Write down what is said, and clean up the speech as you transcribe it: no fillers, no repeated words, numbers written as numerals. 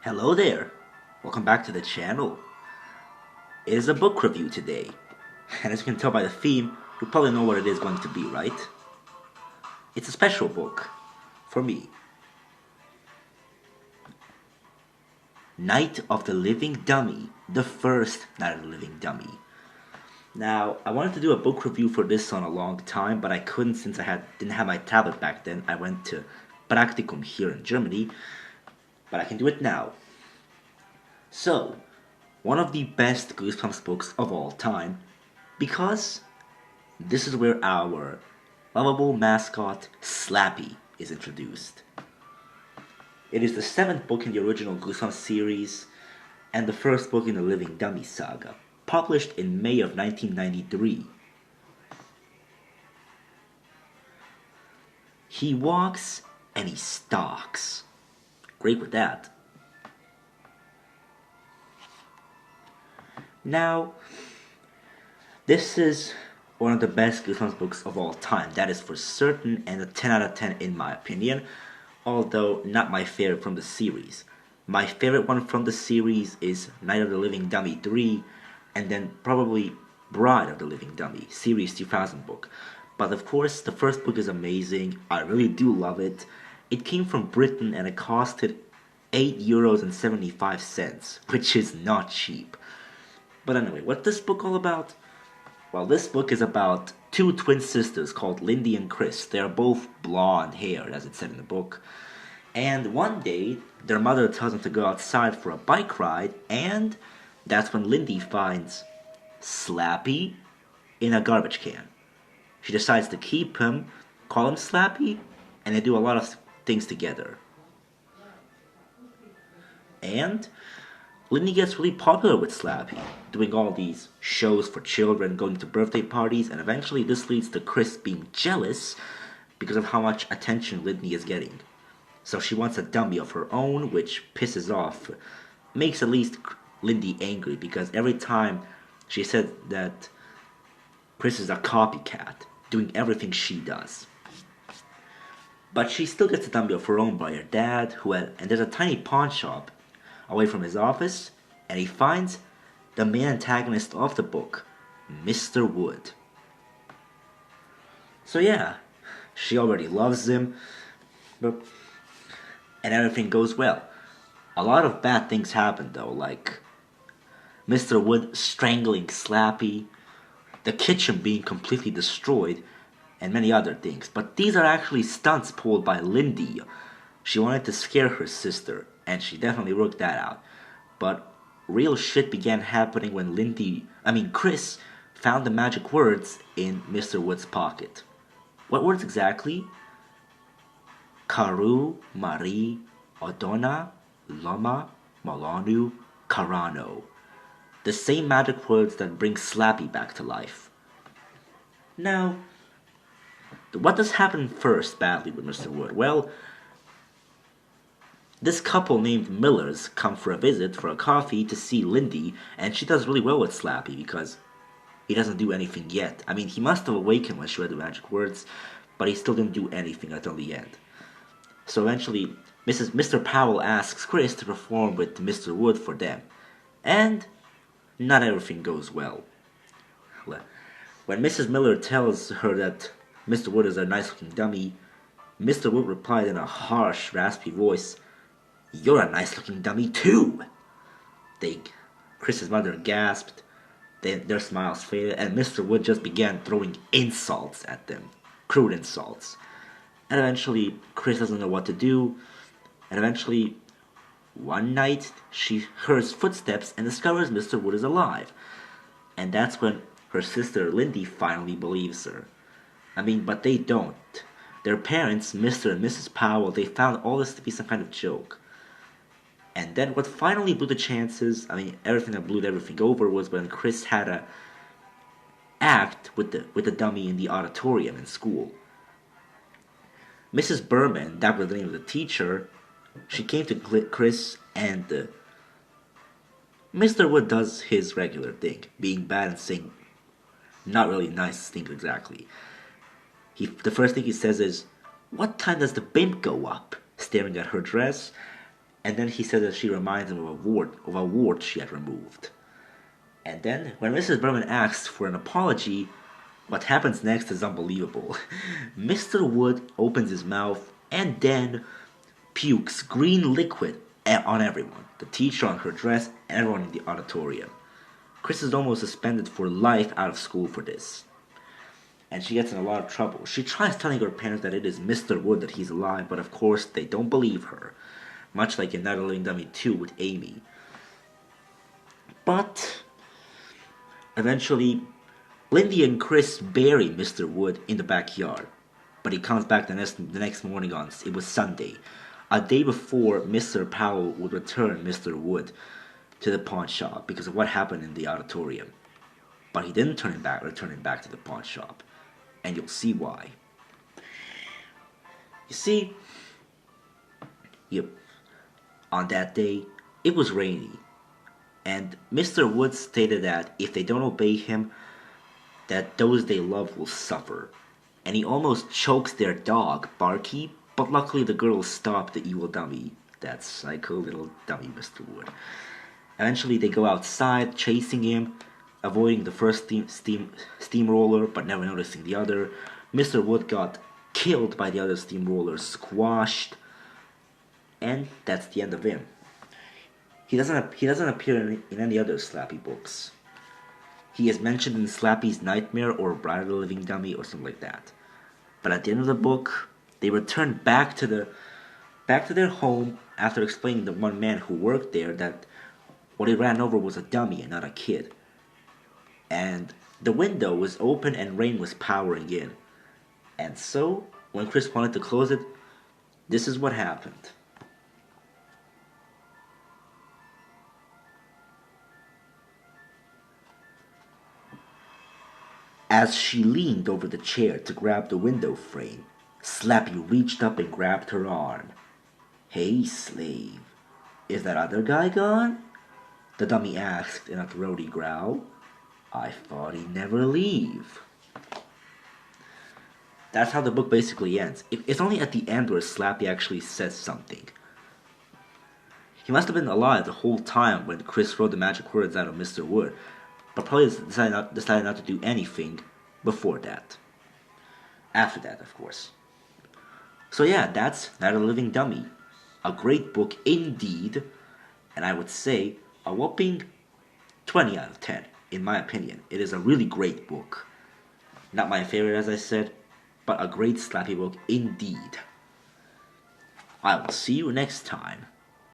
Hello there! Welcome back to the channel. It is a book review today, and as you can tell by the theme, you probably know what it is going to be, right? It's a special book, for me. Night of the Living Dummy, the first Night of the Living Dummy. Now, I wanted to do a book review for this on a long time, but I couldn't since didn't have my tablet back then. I went to Praktikum here in Germany, but I can do it now. So, one of the best Goosebumps books of all time, because this is where our lovable mascot, Slappy, is introduced. It is the 7th book in the original Goosebumps series, and the first book in the Living Dummy saga, published in May of 1993. He walks and he stalks. Great with that. Now, this is one of the best Goosebumps books of all time. That is for certain, and a 10 out of 10 in my opinion, although not my favorite from the series. My favorite one from the series is Night of the Living Dummy 3, and then probably Bride of the Living Dummy, Series 2000 book. But of course, the first book is amazing. I really do love it. It came from Britain and it costed €8.75, which is not cheap. But anyway, what's this book all about? Well, this book is about two twin sisters called Lindy and Chris. They are both blonde haired, as it said in the book. And one day, their mother tells them to go outside for a bike ride, and that's when Lindy finds Slappy in a garbage can. She decides to keep him, call him Slappy, and they do a lot of things together. And Lindy gets really popular with Slappy, doing all these shows for children, going to birthday parties, and eventually this leads to Chris being jealous because of how much attention Lindy is getting. So she wants a dummy of her own, which makes at least Lindy angry, because every time she said that Chris is a copycat, doing everything she does. But she still gets a dummy of her own by her dad, and there's a tiny pawn shop away from his office, and he finds the main antagonist of the book, Mr. Wood. So yeah, she already loves him, and everything goes well. A lot of bad things happen though, like Mr. Wood strangling Slappy, the kitchen being completely destroyed, and many other things. But these are actually stunts pulled by Lindy. She wanted to scare her sister, and she definitely worked that out. But real shit began happening when Chris found the magic words in Mr. Wood's pocket. What words exactly? Karu, Mari, Odona, Loma, Malonu, Karano. The same magic words that bring Slappy back to life. Now, what does happen first badly with Mr. Wood? Well, this couple named Millers come for a visit for a coffee to see Lindy, and she does really well with Slappy because he doesn't do anything yet. He must have awakened when she read the magic words, but he still didn't do anything until the end. So eventually, Mr. Powell asks Chris to perform with Mr. Wood for them, and not everything goes well. When Mrs. Miller tells her that Mr. Wood is a nice-looking dummy, Mr. Wood replied in a harsh, raspy voice, "You're a nice-looking dummy, too!" Chris's mother gasped, their smiles faded, and Mr. Wood just began throwing insults at them. Crude insults. And eventually, Chris doesn't know what to do, and eventually, one night, she hears footsteps and discovers Mr. Wood is alive. And that's when her sister Lindy finally believes her. But they don't. Their parents, Mr. and Mrs. Powell, they found all this to be some kind of joke. And then what finally blew the chances, everything that blew everything over, was when Chris had a act with the dummy in the auditorium in school. Mrs. Berman, that was the name of the teacher, she came to Chris, and Mr. Wood does his regular thing, being bad and saying not really nice things exactly. The first thing he says is, "What time does the bimp go up?" staring at her dress. And then he said that she reminds him of a wart she had removed. And then, when Mrs. Berman asks for an apology, what happens next is unbelievable. Mr. Wood opens his mouth and then pukes green liquid on everyone. The teacher, on her dress, and everyone in the auditorium. Chris is almost suspended for life out of school for this. And she gets in a lot of trouble. She tries telling her parents that it is Mr. Wood that he's alive, but of course they don't believe her. Much like in Night of the Living Dummy 2 with Amy. But eventually, Lindy and Chris bury Mr. Wood in the backyard. But he comes back the next morning it was Sunday, a day before Mr. Powell would return Mr. Wood to the pawn shop because of what happened in the auditorium. But he didn't return him back to the pawn shop. And you'll see why. You see, on that day, it was rainy. And Mr. Wood stated that if they don't obey him, that those they love will suffer. And he almost chokes their dog, Barky, but luckily the girls stopped the evil dummy, that psycho little dummy Mr. Wood. Eventually they go outside, chasing him, avoiding the first steamroller, but never noticing the other. Mr. Wood got killed by the other steamroller, squashed, and that's the end of him. He doesn't appear in any other Slappy books. He is mentioned in Slappy's Nightmare or Bride of the Living Dummy or something like that. But at the end of the book, they return back to their home after explaining to one man who worked there that what he ran over was a dummy and not a kid. And the window was open and rain was powering in. And so, when Chris wanted to close it, this is what happened. As she leaned over the chair to grab the window frame, Slappy reached up and grabbed her arm. "Hey, slave, is that other guy gone?" the dummy asked in a throaty growl. "I thought he'd never leave." That's how the book basically ends. It's only at the end where Slappy actually says something. He must have been alive the whole time when Chris wrote the magic words out of Mr. Wood, but probably decided not to do anything before that. After that, of course. So yeah, that's Night of the Living Dummy. A great book indeed, and I would say a whopping 20 out of 10, in my opinion. It is a really great book. Not my favorite, as I said, but a great Slappy book indeed. I will see you next time.